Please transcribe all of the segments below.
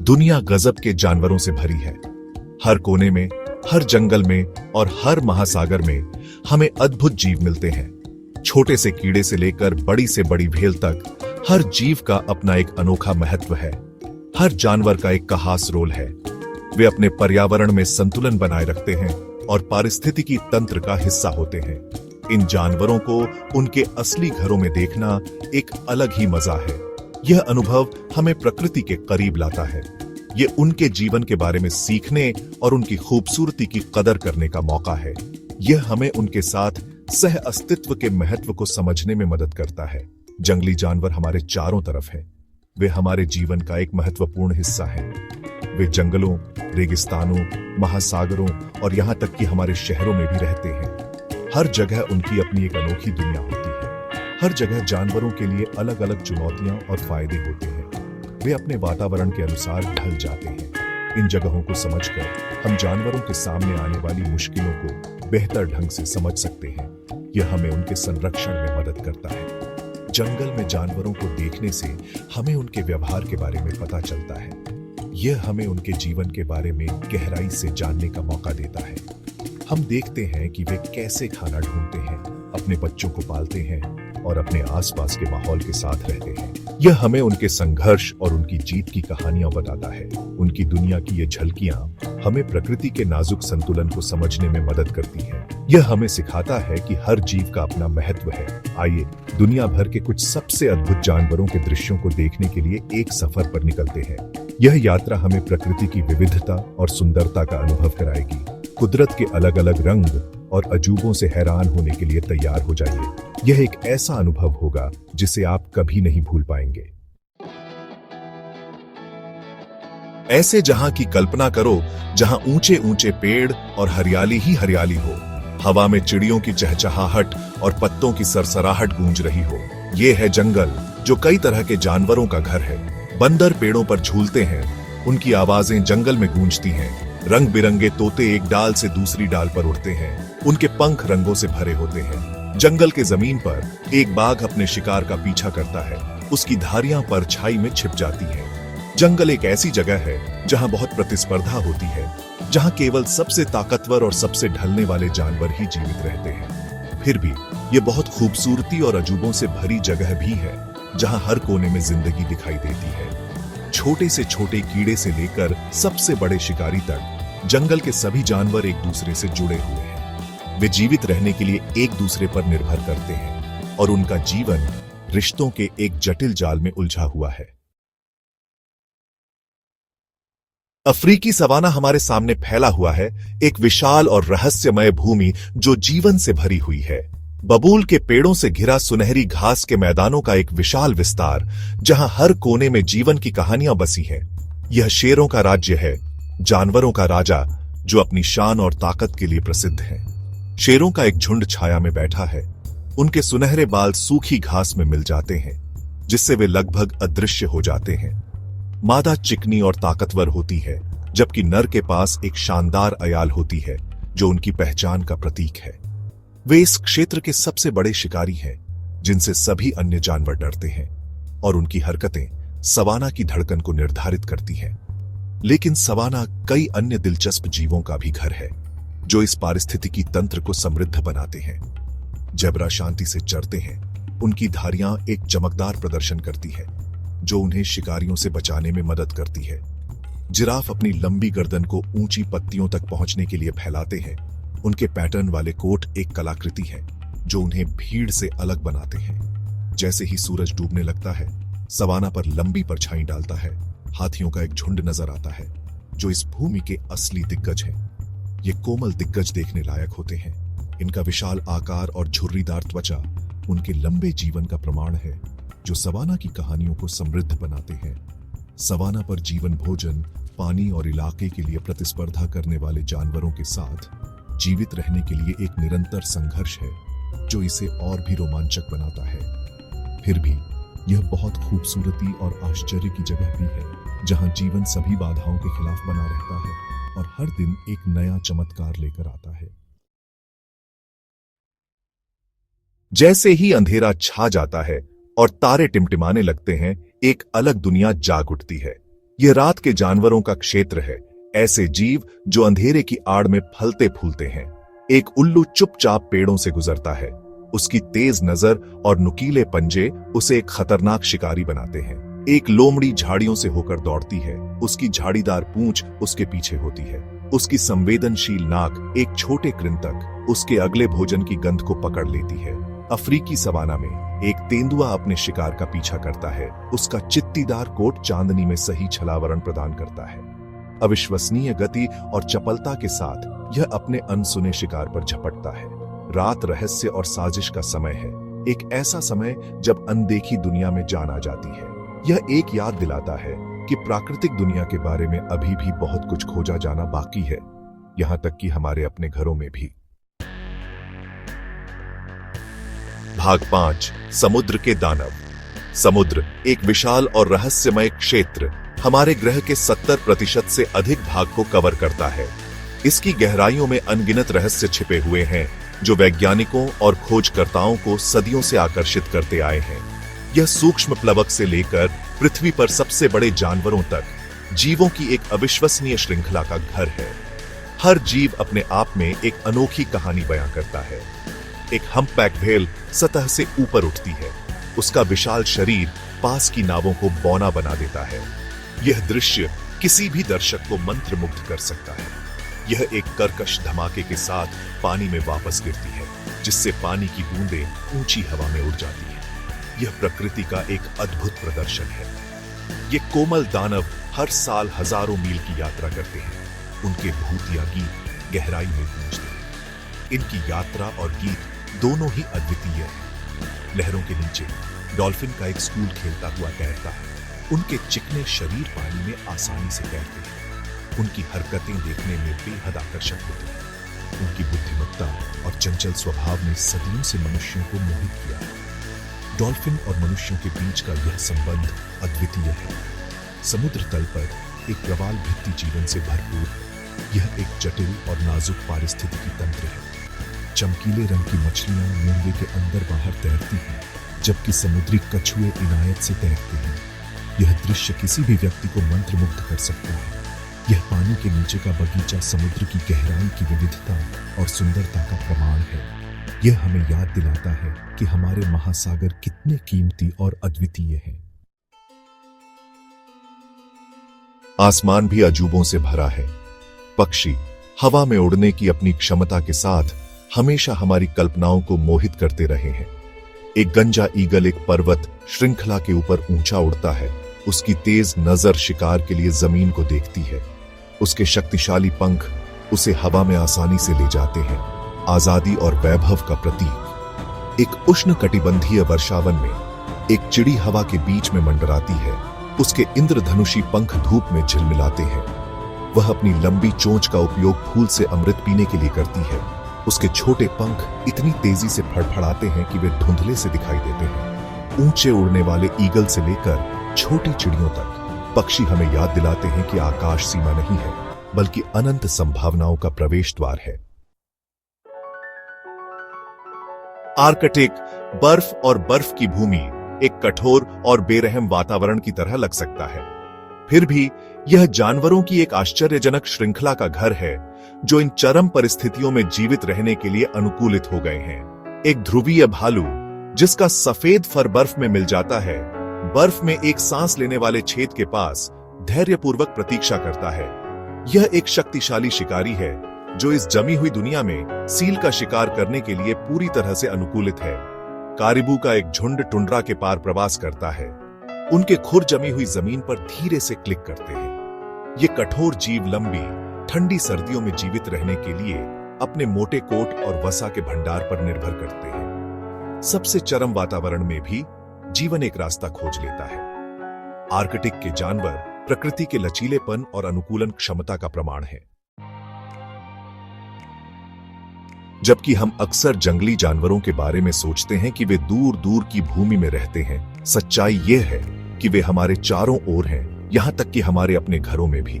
दुनिया गजब के जानवरों से भरी है। हर कोने में, हर जंगल में और हर महासागर में हमें अद्भुत जीव मिलते हैं। छोटे से कीड़े से लेकर बड़ी से बड़ी भेल तक हर जीव का अपना एक अनोखा महत्व है। हर जानवर का एक खास रोल है। वे अपने पर्यावरण में संतुलन बनाए रखते हैं और पारिस्थितिकी तंत्र का हिस्सा होते हैं। इन जानवरों को उनके असली घरों में देखना एक अलग ही मजा है। यह अनुभव हमें प्रकृति के करीब लाता है। ये उनके जीवन के बारे में सीखने और उनकी खूबसूरती की कदर करने का मौका है। यह हमें उनके साथ सह अस्तित्व के महत्व को समझने में मदद करता है। जंगली जानवर हमारे चारों तरफ हैं। वे हमारे जीवन का एक महत्वपूर्ण हिस्सा हैं। वे जंगलों, रेगिस्तानों, महासागरों और यहां तक कि हमारे शहरों में भी रहते हैं। हर जगह उनकी अपनी एक अनोखी दुनिया होती है। हर जगह जानवरों के लिए अलग अलग चुनौतियां और फायदे होते हैं। वे अपने वातावरण के अनुसार ढल जाते हैं। इन जगहों को समझकर हम जानवरों के सामने आने वाली मुश्किलों को बेहतर ढंग से समझ सकते हैं। यह हमें उनके संरक्षण में मदद करता है। जंगल में जानवरों को देखने से हमें उनके व्यवहार के बारे में पता चलता है। यह हमें उनके जीवन के बारे में गहराई से जानने का मौका देता है। हम देखते हैं कि वे कैसे खाना ढूंढते हैं, अपने बच्चों को पालते हैं और अपने आसपास के माहौल के साथ रहते हैं। यह हमें उनके संघर्ष और उनकी जीत की कहानियां बताता है। उनकी दुनिया की ये झलकियां हमें प्रकृति के नाजुक संतुलन को समझने में मदद करती हैं। यह हमें सिखाता है कि हर जीव का अपना महत्व है। आइए दुनिया भर के कुछ सबसे अद्भुत जानवरों के दृश्यों को देखने के लिए एक सफर पर निकलते हैं। यह यात्रा हमें प्रकृति की विविधता और सुंदरता का अनुभव कराएगी। कुदरत के अलग अलग रंग और अजूबों से हैरान होने के लिए तैयार हो जाइए। यह एक ऐसा अनुभव होगा जिसे आप कभी नहीं भूल पाएंगे। ऐसे जहां की कल्पना करो, जहां ऊंचे ऊंचे पेड़ और हरियाली ही हरियाली हो। हवा में चिड़ियों की चहचहाहट और पत्तों की सरसराहट गूंज रही हो। यह है जंगल, जो कई तरह के जानवरों का घर है। बंदर पेड़ों पर झूलते हैं, उनकी आवाजें जंगल में गूंजती हैं। रंग बिरंगे तोते एक डाल से दूसरी डाल पर उड़ते हैं, उनके पंख रंगों से भरे होते हैं। जंगल के जमीन पर एक बाघ अपने शिकार का पीछा करता है, उसकी धारियां परछाई में छिप जाती हैं। जंगल एक ऐसी जगह है जहां बहुत प्रतिस्पर्धा होती है, जहां केवल सबसे ताकतवर और सबसे ढलने वाले जानवर ही जीवित रहते हैं। फिर भी ये बहुत खूबसूरती और अजूबों से भरी जगह भी है, जहां हर कोने में जिंदगी दिखाई देती है। छोटे से छोटे कीड़े से लेकर सबसे बड़े शिकारी तक जंगल के सभी जानवर एक दूसरे से जुड़े हुए हैं। वे जीवित रहने के लिए एक दूसरे पर निर्भर करते हैं और उनका जीवन रिश्तों के एक जटिल जाल में उलझा हुआ है। अफ्रीकी सवाना हमारे सामने फैला हुआ है, एक विशाल और रहस्यमय भूमि जो जीवन से भरी हुई है। बबूल के पेड़ों से घिरा सुनहरी घास के मैदानों का एक विशाल विस्तार, जहां हर कोने में जीवन की कहानियां बसी हैं। यह शेरों का राज्य है, जानवरों का राजा, जो अपनी शान और ताकत के लिए प्रसिद्ध है। शेरों का एक झुंड छाया में बैठा है। उनके सुनहरे बाल सूखी घास में मिल जाते हैं, जिससे वे लगभग अदृश्य हो जाते हैं। मादा चिकनी और ताकतवर होती है, जबकि नर के पास एक शानदार अयाल होती है, जो उनकी पहचान का प्रतीक है। वे इस क्षेत्र के सबसे बड़े शिकारी हैं, जिनसे सभी अन्य जानवर डरते हैं, और उनकी हरकतें सवाना की धड़कन को निर्धारित करती हैं। लेकिन सवाना कई अन्य दिलचस्प जीवों का भी घर है, जो इस पारिस्थितिकी तंत्र को समृद्ध बनाते हैं। ज़ेब्रा शांति से चरते हैं, उनकी धारियां एक चमकदार प्रदर्शन करती है, जो उन्हें शिकारियों से बचाने में मदद करती है। जिराफ अपनी लंबी गर्दन को ऊंची पत्तियों तक पहुंचने के लिए फैलाते हैं। उनके पैटर्न वाले कोट एक कलाकृति है, जो उन्हें भीड़ से अलग बनाते हैं। जैसे ही सूरज डूबने लगता है, सवाना पर लंबी परछाई डालता है। हाथियों का एक झुंड नजर आता है, जो इस भूमि के असली दिग्गज हैं। ये कोमल दिग्गज देखने लायक होते हैं। इनका विशाल आकार और झुर्रीदार त्वचा उनके लंबे जीवन का प्रमाण है, जो सवाना की कहानियों को समृद्ध बनाते हैं। सवाना पर जीवन भोजन, पानी और इलाके के लिए प्रतिस्पर्धा करने वाले जानवरों के साथ जीवित रहने के लिए एक निरंतर संघर्ष है, जो इसे और भी रोमांचक बनाता है। फिर भी यह बहुत खूबसूरती और आश्चर्य की जगह भी है, जहां जीवन सभी बाधाओं के खिलाफ बना रहता है और हर दिन एक नया चमत्कार लेकर आता है। जैसे ही अंधेरा छा जाता है और तारे टिमटिमाने लगते हैं, एक अलग दुनिया जाग उठती है। यह रात के जानवरों का क्षेत्र है, ऐसे जीव जो अंधेरे की आड़ में फलते फूलते हैं। एक उल्लू चुपचाप पेड़ों से गुजरता है। उसकी तेज नजर और नुकीले पंजे उसे एक खतरनाक शिकारी बनाते हैं। एक लोमड़ी झाड़ियों से होकर दौड़ती है, उसकी झाड़ीदार पूंछ उसके पीछे होती है। उसकी संवेदनशील नाक एक छोटे कृंतक उसके अगले भोजन की गंध को पकड़ लेती है। अफ्रीकी सवाना में एक तेंदुआ अपने शिकार का पीछा करता है। उसका चित्तीदार कोट चांदनी में सही छलावरण प्रदान करता है। अविश्वसनीय गति और चपलता के साथ यह अपने अनसुने शिकार पर झपटता है। रात रहस्य और साजिश का समय है, एक ऐसा समय जब अनदेखी दुनिया में जान आ जाती है। यह एक याद दिलाता है कि प्राकृतिक दुनिया के बारे में अभी भी बहुत कुछ खोजा जाना बाकी है, यहां तक कि हमारे अपने घरों में भी। भाग 5, समुद्र के दानव। समुद्र एक विशाल और रहस्यमय क्षेत्र हमारे ग्रह के 70% से अधिक भाग को कवर करता है। इसकी गहराइयों में अनगिनत रहस्य छिपे हुए हैं जो वैज्ञानिकों और खोजकर्ताओं को सदियों से आकर्षित करते आए हैं। यह सूक्ष्म प्लवक से लेकर पृथ्वी पर सबसे बड़े जानवरों तक जीवों की एक अविश्वसनीय श्रृंखला का घर है। हर जीव अपने आप में एक अनोखी कहानी बयां करता है। एक हम्पबैक व्हेल सतह से ऊपर उठती है। उसका विशाल शरीर पास की नावों को बौना बना देता है। यह दृश्य किसी भी दर्शक को मंत्रमुग्ध कर सकता है। यह एक कर्कश धमाके के साथ पानी में वापस गिरती है, जिससे पानी की बूंदें ऊंची हवा में उड़ जाती है। यह प्रकृति का एक अद्भुत प्रदर्शन है। ये कोमल दानव हर साल हजारों मील की यात्रा करते हैं। उनके भूतिया गीत गहराई में गूंजते हैं। इनकी यात्रा और गीत दोनों ही अद्वितीय हैं। लहरों के नीचे डॉल्फिन का एक स्कूल खेलता हुआ तैरता है। उनके चिकने शरीर पानी में आसानी से तैरते हैं। उनकी हरकतें देखने में बेहद आकर्षक होती हैं। उनकी बुद्धिमत्ता और चंचल स्वभाव ने सदियों से मनुष्यों को मोहित किया है। डॉल्फिन और मनुष्यों के बीच का यह संबंध अद्वितीय है। समुद्र तल पर एक प्रवाल भित्ति जीवन से भरपूर यह एक जटिल और नाजुक पारिस्थितिकी तंत्र है। चमकीले रंग की मछलियां मूंगे के अंदर बाहर तैरती हैं, जबकि समुद्री कछुए इनायत से तैरते हैं। यह दृश्य किसी भी व्यक्ति को मंत्रमुग्ध कर सकता है। यह पानी के नीचे का बगीचा समुद्र की गहराई की विविधता और सुंदरता का प्रमाण है। यह हमें याद दिलाता है कि हमारे महासागर कितने कीमती और अद्वितीय हैं। आसमान भी अजूबों से भरा है। पक्षी हवा में उड़ने की अपनी क्षमता के साथ हमेशा हमारी कल्पनाओं को मोहित करते रहे हैं। एक गंजा ईगल एक पर्वत श्रृंखला के ऊपर ऊंचा उड़ता है। उसकी तेज नजर शिकार के लिए जमीन को देखती है। उसके शक्तिशाली पंख उसे हवा में आसानी से ले जाते हैं, आजादी और वैभव का प्रतीक। एक उष्णकटिबंधीय वर्षावन में एक चिड़ी हवा के बीच में मंडराती है। उसके इंद्रधनुषी पंख धूप में झिलमिलाते हैं। वह अपनी लंबी चोंच का उपयोग फूल से अमृत पीने के लिए करती है। उसके छोटे पंख इतनी तेजी से फड़फड़ाते हैं कि वे धुंधले से दिखाई देते हैं। ऊंचे उड़ने वाले ईगल से लेकर छोटी चिड़ियों तक पक्षी हमें याद दिलाते हैं कि आकाश सीमा नहीं है, बल्कि अनंत संभावनाओं का प्रवेश द्वार है। आर्कटिक बर्फ और बर्फ की भूमि एक कठोर और बेरहम वातावरण की तरह लग सकता है। फिर भी यह जानवरों की एक आश्चर्यजनक श्रृंखला का घर है जो इन चरम परिस्थितियों में जीवित रहने के लिए अनुकूलित हो गए हैं। एक ध्रुवीय भालू जिसका सफेद फर बर्फ में मिल जाता है, बर्फ में एक सांस लेने वाले छेद के पास धैर्यपूर्वक प्रतीक्षा करता है। यह एक शक्तिशाली शिकारी है जो इस जमी हुई दुनिया में सील का शिकार करने के लिए पूरी तरह से अनुकूलित है। कारिबू का एक झुंड टुंड्रा के पार प्रवास करता है। उनके खुर जमी हुई जमीन पर धीरे से क्लिक करते हैं। ये कठोर जीव लंबी ठंडी सर्दियों में जीवित रहने के लिए अपने मोटे कोट और वसा के भंडार पर निर्भर करते हैं। सबसे चरम वातावरण में भी जीवन एक रास्ता खोज लेता है। आर्कटिक के जानवर प्रकृति के लचीलेपन और अनुकूलन क्षमता का प्रमाण है। जबकि हम अक्सर जंगली जानवरों के बारे में सोचते हैं कि वे दूर दूर की भूमि में रहते हैं, सच्चाई यह है कि वे हमारे चारों ओर हैं, यहां तक कि हमारे अपने घरों में भी।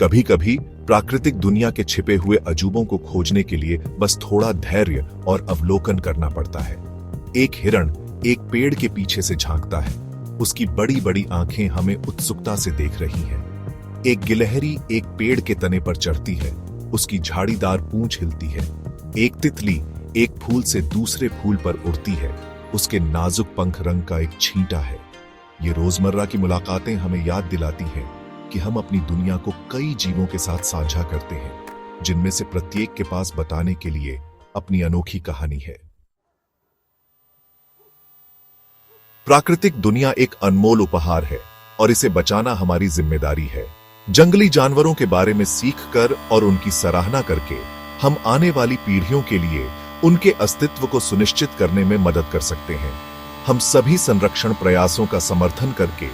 कभी कभी प्राकृतिक दुनिया के छिपे हुए अजूबों को खोजने के लिए बस थोड़ा धैर्य और अवलोकन करना पड़ता है। एक हिरण एक पेड़ के पीछे से झांकता है। उसकी बड़ी बड़ी आंखें हमें उत्सुकता से देख रही हैं। एक गिलहरी एक पेड़ के तने पर चढ़ती है, उसकी झाड़ीदार पूंछ हिलती है। एक तितली एक फूल से दूसरे फूल पर उड़ती है, उसके नाजुक पंख रंग का एक छींटा है। ये रोजमर्रा की मुलाकातें हमें याद दिलाती हैं कि हम अपनी दुनिया को कई जीवों के साथ साझा करते हैं, जिनमें से प्रत्येक के पास बताने के लिए अपनी अनोखी कहानी है। प्राकृतिक दुनिया एक अनमोल उपहार है और इसे बचाना हमारी जिम्मेदारी है। जंगली जानवरों के बारे में सीखकर और उनकी सराहना करके हम आने वाली पीढ़ियों के लिए उनके अस्तित्व को सुनिश्चित करने में मदद कर सकते हैं। हम सभी संरक्षण प्रयासों का समर्थन करके,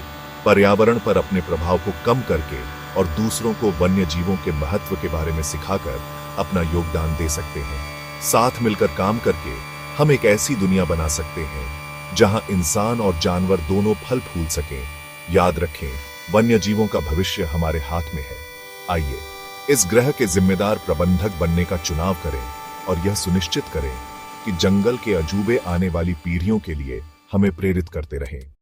पर्यावरण पर अपने प्रभाव को कम करके और दूसरों को वन्य जीवों के महत्व के बारे में सिखाकर अपना योगदान दे सकते हैं। साथ मिलकर काम करके हम एक ऐसी दुनिया बना सकते हैं जहां इंसान और जानवर दोनों फल फूल सकें। याद रखें, वन्य जीवों का भविष्य हमारे हाथ में है। आइए इस ग्रह के जिम्मेदार प्रबंधक बनने का चुनाव करें और यह सुनिश्चित करें कि जंगल के अजूबे आने वाली पीढ़ियों के लिए हमें प्रेरित करते रहें।